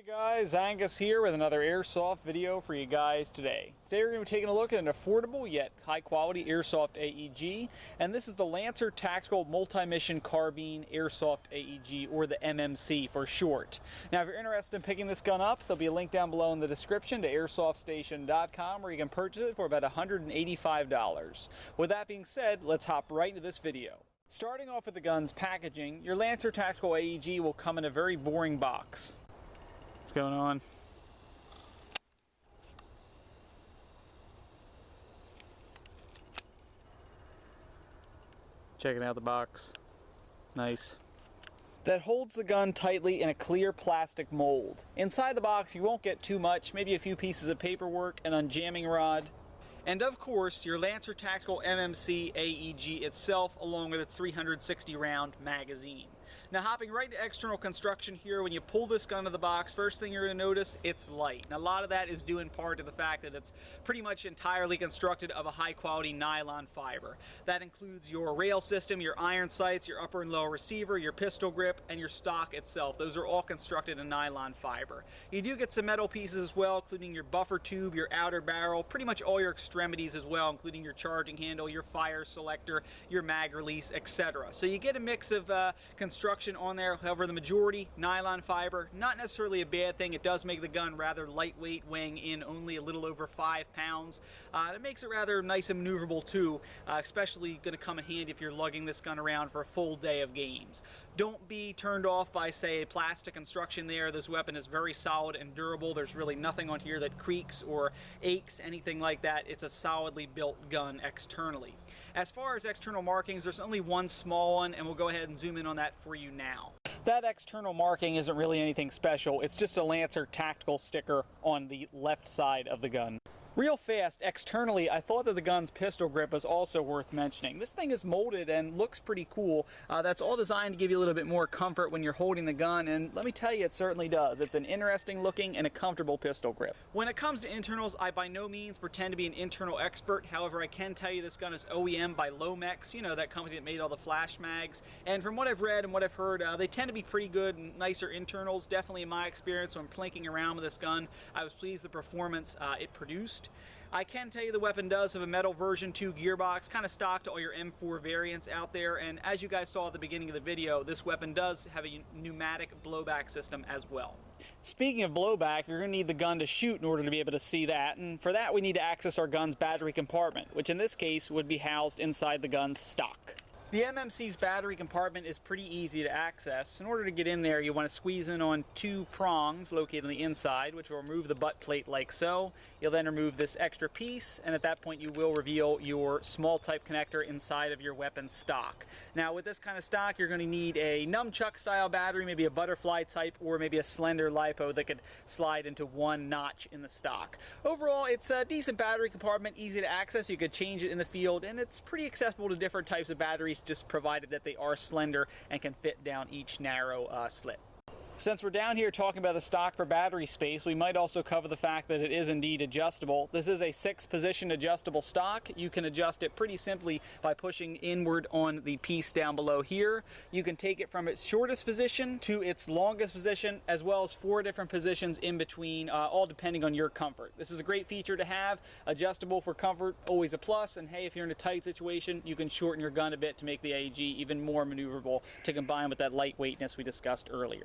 Hey guys, Angus here with another airsoft video for you guys today. Today we're going to be taking a look at an affordable yet high quality airsoft AEG, and this is the Lancer Tactical Multi-Mission Carbine Airsoft AEG, or the MMC for short. Now if you're interested in picking this gun up, there'll be a link down below in the description to airsoftstation.com where you can purchase it for about $185. With that being said, let's hop right into this video. Starting off with the gun's packaging, your Lancer Tactical AEG will come in a very boring box. What's going on? Checking out the box. Nice. That holds the gun tightly in a clear plastic mold. Inside the box you won't get too much, maybe a few pieces of paperwork, an unjamming rod, and of course your Lancer Tactical MMC AEG itself, along with its 360 round magazine. Now hopping right to external construction here, when you pull this gun out of the box, first thing you're going to notice, it's light. And a lot of that is due in part to the fact that it's pretty much entirely constructed of a high quality nylon fiber. That includes your rail system, your iron sights, your upper and lower receiver, your pistol grip, and your stock itself. Those are all constructed in nylon fiber. You do get some metal pieces as well, including your buffer tube, your outer barrel, pretty much all your extremities as well, including your charging handle, your fire selector, your mag release, etc. So you get a mix of construction on there. However, the majority nylon fiber, not necessarily a bad thing. It does make the gun rather lightweight, weighing in only a little over 5 pounds. It makes it rather nice and maneuverable too, especially going to come in handy if you're lugging this gun around for a full day of games. Don't be turned off by, say, plastic construction there. This weapon is very solid and durable. There's really nothing on here that creaks or aches, anything like that. It's a solidly built gun externally. As far as external markings, there's only one small one, and we'll go ahead and zoom in on that for you now. That external marking isn't really anything special. It's just a Lancer Tactical sticker on the left side of the gun. Real fast, externally, I thought that the gun's pistol grip was also worth mentioning. This thing is molded and looks pretty cool. That's all designed to give you a little bit more comfort when you're holding the gun, and let me tell you, it certainly does. It's an interesting looking and a comfortable pistol grip. When it comes to internals, I by no means pretend to be an internal expert. However, I can tell you this gun is OEM by Lomex, you know, that company that made all the flash mags. And from what I've read and what I've heard, they tend to be pretty good and nicer internals. Definitely in my experience when plinking around with this gun, I was pleased with the performance it produced. I can tell you the weapon does have a metal version 2 gearbox, kind of stock to all your M4 variants out there, and as you guys saw at the beginning of the video, this weapon does have a pneumatic blowback system as well. Speaking of blowback, you're going to need the gun to shoot in order to be able to see that, and for that we need to access our gun's battery compartment, which in this case would be housed inside the gun's stock. The MMC's battery compartment is pretty easy to access. In order to get in there, you want to squeeze in on 2 prongs located on the inside, which will remove the butt plate like so. You'll then remove this extra piece, and at that point you will reveal your small type connector inside of your weapon stock. Now with this kind of stock, you're going to need a nunchuck style battery, maybe a butterfly type, or maybe a slender LiPo that could slide into one notch in the stock. Overall, it's a decent battery compartment, easy to access. You could change it in the field, and it's pretty accessible to different types of batteries, just provided that they are slender and can fit down each narrow slit. Since we're down here talking about the stock for battery space, we might also cover the fact that it is indeed adjustable. This is a 6-position adjustable stock. You can adjust it pretty simply by pushing inward on the piece down below here. You can take it from its shortest position to its longest position, as well as 4 different positions in between, all depending on your comfort. This is a great feature to have. Adjustable for comfort, always a plus, and hey, if you're in a tight situation, you can shorten your gun a bit to make the AEG even more maneuverable to combine with that lightweightness we discussed earlier.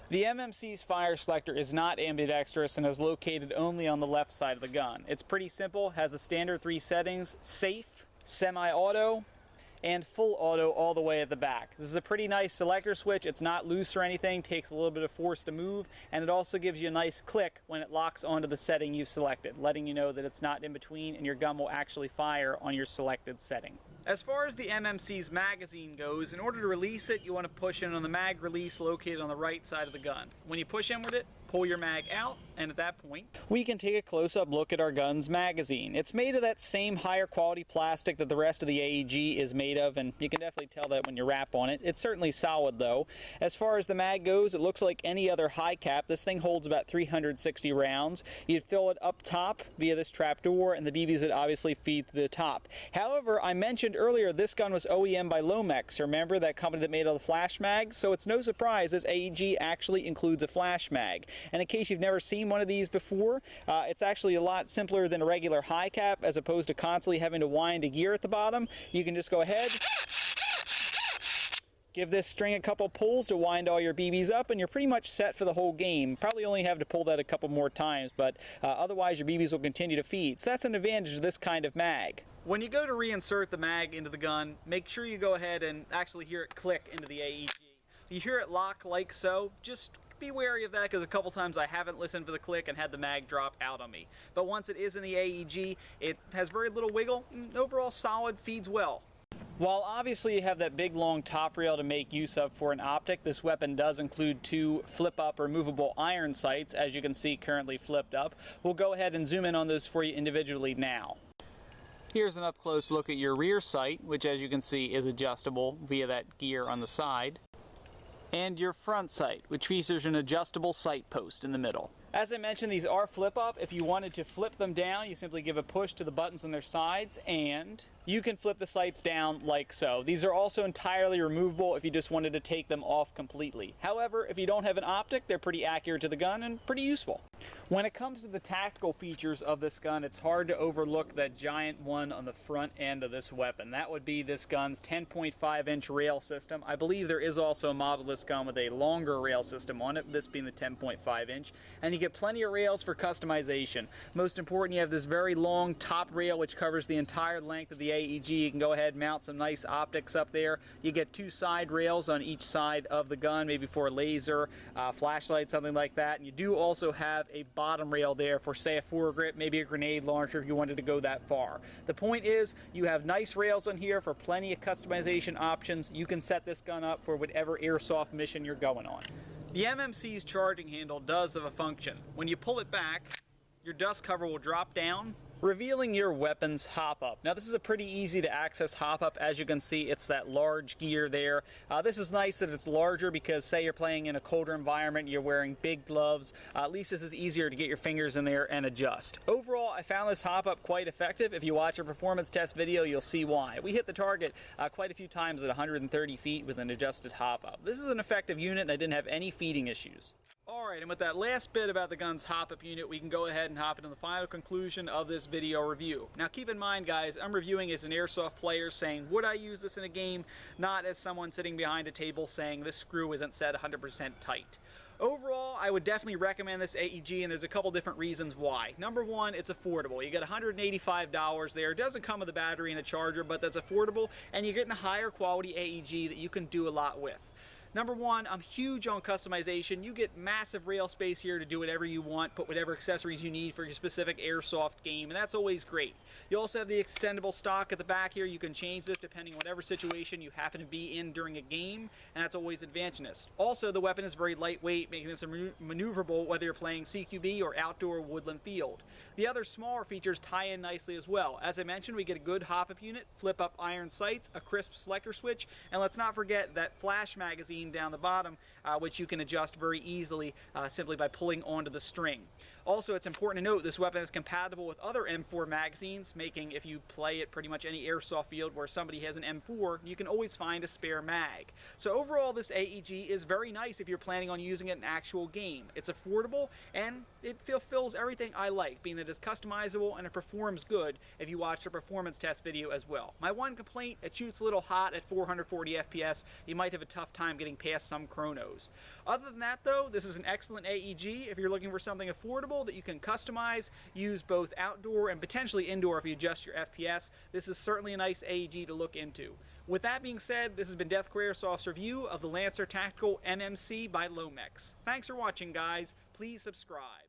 The MMC's fire selector is not ambidextrous and is located only on the left side of the gun. It's pretty simple, has the standard 3 settings: safe, semi-auto, and full auto all the way at the back. This is a pretty nice selector switch. It's not loose or anything, takes a little bit of force to move, and it also gives you a nice click when it locks onto the setting you've selected, letting you know that it's not in between and your gun will actually fire on your selected setting. As far as the MMC's magazine goes, in order to release it, you want to push in on the mag release located on the right side of the gun. When you push in with it, pull your mag out, and at that point, we can take a close-up look at our gun's magazine. It's made of that same higher quality plastic that the rest of the AEG is made of, and you can definitely tell that when you wrap on it. It's certainly solid though. As far as the mag goes, it looks like any other high cap. This thing holds about 360 rounds. You'd fill it up top via this trap door, and the BBs would obviously feed to the top. However, I mentioned earlier this gun was OEM by Lomex. Remember that company that made all the flash mags? So it's no surprise this AEG actually includes a flash mag. And in case you've never seen one of these before, it's actually a lot simpler than a regular high cap, as opposed to constantly having to wind a gear at the bottom. You can just go ahead, give this string a couple pulls to wind all your BBs up, and you're pretty much set for the whole game. Probably only have to pull that a couple more times, but otherwise your BBs will continue to feed. So that's an advantage of this kind of mag. When you go to reinsert the mag into the gun, make sure you go ahead and actually hear it click into the AEG. You hear it lock like so, just be wary of that, because a couple times I haven't listened for the click and had the mag drop out on me. But once it is in the AEG, it has very little wiggle, and overall solid, feeds well. While obviously you have that big long top rail to make use of for an optic, this weapon does include 2 flip-up removable iron sights, as you can see currently flipped up. We'll go ahead and zoom in on those for you individually now. Here's an up-close look at your rear sight, which as you can see is adjustable via that gear on the side. And your front sight, which features an adjustable sight post in the middle. As I mentioned, these are flip-up. If you wanted to flip them down, you simply give a push to the buttons on their sides, and you can flip the sights down like so. These are also entirely removable if you just wanted to take them off completely. However, if you don't have an optic, they're pretty accurate to the gun and pretty useful. When it comes to the tactical features of this gun, it's hard to overlook that giant one on the front end of this weapon. That would be this gun's 10.5-inch rail system. I believe there is also a model of this gun with a longer rail system on it, this being the 10.5-inch. And you get plenty of rails for customization. Most important, you have this very long top rail which covers the entire length of the AEG. You can go ahead and mount some nice optics up there. You get 2 side rails on each side of the gun, maybe for a laser, flashlight, something like that. And you do also have a bottom rail there for, say, a foregrip, maybe a grenade launcher if you wanted to go that far. The point is, you have nice rails on here for plenty of customization options. You can set this gun up for whatever airsoft mission you're going on. The MMC's charging handle does have a function. When you pull it back, your dust cover will drop down, revealing your weapon's hop-up. Now this is a pretty easy to access hop-up. As you can see, it's that large gear there. This is nice that it's larger because say you're playing in a colder environment, you're wearing big gloves, at least this is easier to get your fingers in there and adjust. Overall, I found this hop-up quite effective. If you watch a performance test video, you'll see why. We hit the target quite a few times at 130 feet with an adjusted hop-up. This is an effective unit and I didn't have any feeding issues. Alright, and with that last bit about the gun's hop-up unit, we can go ahead and hop into the final conclusion of this video review. Now keep in mind guys, I'm reviewing as an airsoft player saying, would I use this in a game? Not as someone sitting behind a table saying this screw isn't set 100% tight. Overall, I would definitely recommend this AEG, and there's a couple different reasons why. Number one, it's affordable. You get $185 there. It doesn't come with a battery and a charger, but that's affordable, and you're getting a higher quality AEG that you can do a lot with. Number one, I'm huge on customization. You get massive rail space here to do whatever you want, put whatever accessories you need for your specific airsoft game, and that's always great. You also have the extendable stock at the back here. You can change this depending on whatever situation you happen to be in during a game, and that's always advantageous. Also, the weapon is very lightweight, making this maneuverable whether you're playing CQB or outdoor woodland field. The other smaller features tie in nicely as well. As I mentioned, we get a good hop-up unit, flip-up iron sights, a crisp selector switch, and let's not forget that flash magazine down the bottom, which you can adjust very easily simply by pulling onto the string. Also, it's important to note this weapon is compatible with other M4 magazines, making if you play at pretty much any airsoft field where somebody has an M4, you can always find a spare mag. So overall, this AEG is very nice if you're planning on using it in an actual game. It's affordable and it fulfills everything I like, being that it's customizable and it performs good if you watch a performance test video as well. My one complaint, it shoots a little hot at 440 FPS. You might have a tough time getting past some chronos. Other than that though, this is an excellent AEG if you're looking for something affordable that you can customize, use both outdoor and potentially indoor if you adjust your FPS. This is certainly a nice AEG to look into. With that being said, this has been Deathcore Airsoft's review of the Lancer Tactical MMC by Lomex. Thanks for watching guys, please subscribe.